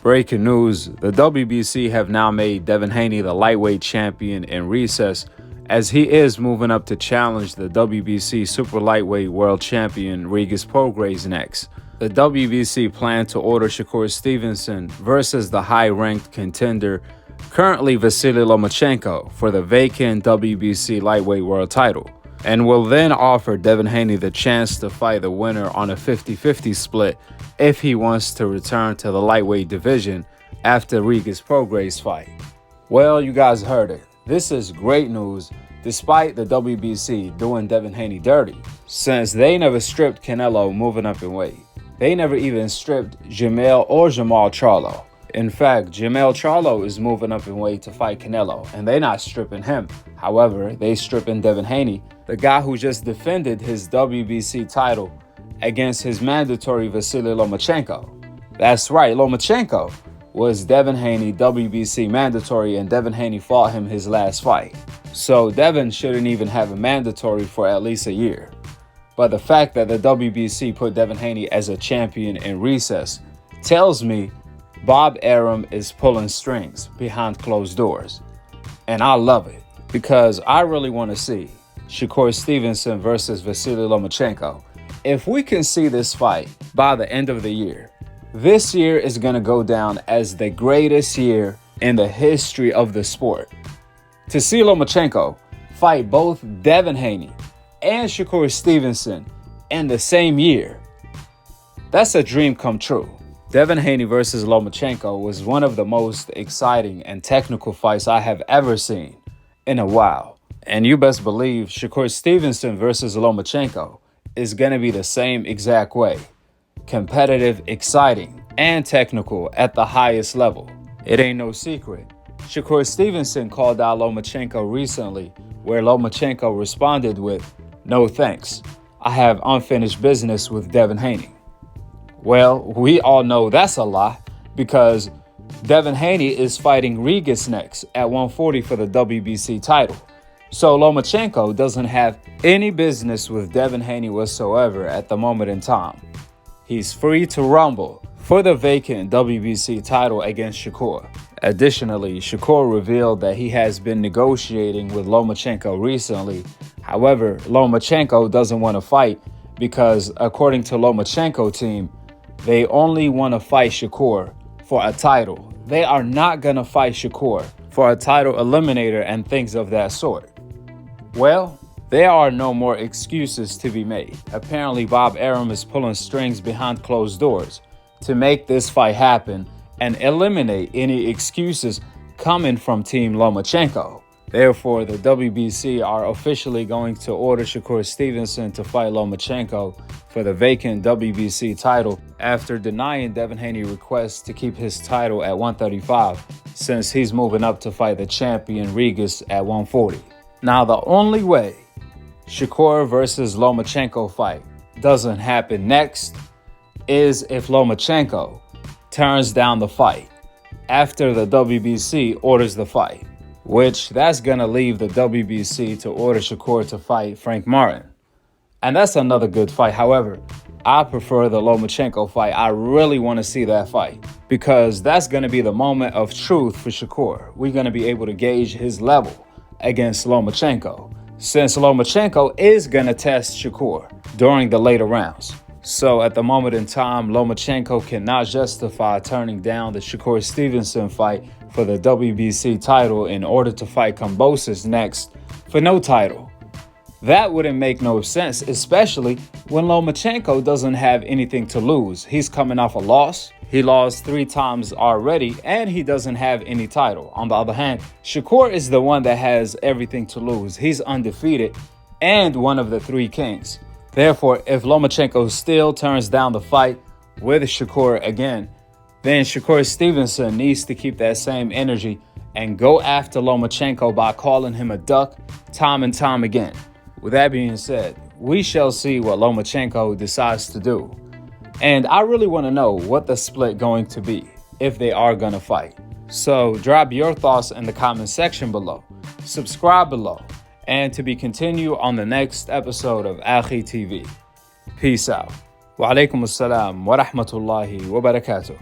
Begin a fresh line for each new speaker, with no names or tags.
Breaking news, the WBC have now made Devin Haney the lightweight champion in recess, as he is moving up to challenge the WBC super lightweight world champion Regis Prograis next. The WBC plan to order Shakur Stevenson versus the high-ranked contender, currently Vasiliy Lomachenko, for the vacant WBC lightweight world title, and will then offer Devin Haney the chance to fight the winner on a 50-50 split if he wants to return to the lightweight division after Regis Prograis' fight. Well, you guys heard it. This is great news, despite the WBC doing Devin Haney dirty, since they never stripped Canelo moving up in weight. They never even stripped Jamal Charlo. In fact, Jamal Charlo is moving up in weight to fight Canelo, and they're not stripping him. However, they stripping Devin Haney, the guy who just defended his WBC title against his mandatory Vasiliy Lomachenko. That's right, Lomachenko was Devin Haney WBC mandatory, and Devin Haney fought him his last fight. So Devin shouldn't even have a mandatory for at least a year. But the fact that the WBC put Devin Haney as a champion in recess tells me Bob Arum is pulling strings behind closed doors. And I love it, because I really want to see Shakur Stevenson versus Vasiliy Lomachenko. If we can see this fight by the end of the year, this year is going to go down as the greatest year in the history of the sport. To see Lomachenko fight both Devin Haney and Shakur Stevenson in the same year, that's a dream come true. Devin Haney versus Lomachenko was one of the most exciting and technical fights I have ever seen in a while. And you best believe Shakur Stevenson versus Lomachenko is going to be the same exact way. Competitive, exciting, and technical at the highest level. It ain't no secret. Shakur Stevenson called out Lomachenko recently, where Lomachenko responded with, "No thanks. I have unfinished business with Devin Haney." Well, we all know that's a lie, because Devin Haney is fighting Regis next at 140 for the WBC title. So Lomachenko doesn't have any business with Devin Haney whatsoever at the moment in time. He's free to rumble for the vacant WBC title against Shakur. Additionally, Shakur revealed that he has been negotiating with Lomachenko recently. However, Lomachenko doesn't want to fight because, according to Lomachenko team, they only want to fight Shakur for a title. They are not going to fight Shakur for a title eliminator and things of that sort. Well, there are no more excuses to be made. Apparently, Bob Arum is pulling strings behind closed doors to make this fight happen and eliminate any excuses coming from Team Lomachenko. Therefore, the WBC are officially going to order Shakur Stevenson to fight Lomachenko for the vacant WBC title after denying Devin Haney's request to keep his title at 135, since he's moving up to fight the champion Regis at 140. Now, the only way Shakur versus Lomachenko fight doesn't happen next is if Lomachenko turns down the fight after the WBC orders the fight, which that's going to leave the WBC to order Shakur to fight Frank Martin. And that's another good fight. However, I prefer the Lomachenko fight. I really want to see that fight, because that's going to be the moment of truth for Shakur. We're going to be able to gauge his level against Lomachenko, since Lomachenko is going to test Shakur during the later rounds. So at the moment in time, Lomachenko cannot justify turning down the Shakur Stevenson fight for the WBC title in order to fight Kambosos next for no title. That wouldn't make no sense, especially when Lomachenko doesn't have anything to lose. He's coming off a loss. He lost 3 times already, and he doesn't have any title. On the other hand, Shakur is the one that has everything to lose. He's undefeated and one of the 3 kings. Therefore, if Lomachenko still turns down the fight with Shakur again, then Shakur Stevenson needs to keep that same energy and go after Lomachenko by calling him a duck time and time again. With that being said, we shall see what Lomachenko decides to do. And I really want to know what the split going to be if they are going to fight. So drop your thoughts in the comment section below. Subscribe below. And to be continued on the next episode of Akhi TV. Peace out. Wa alaikum assalam wa rahmatullahi wa barakatuh.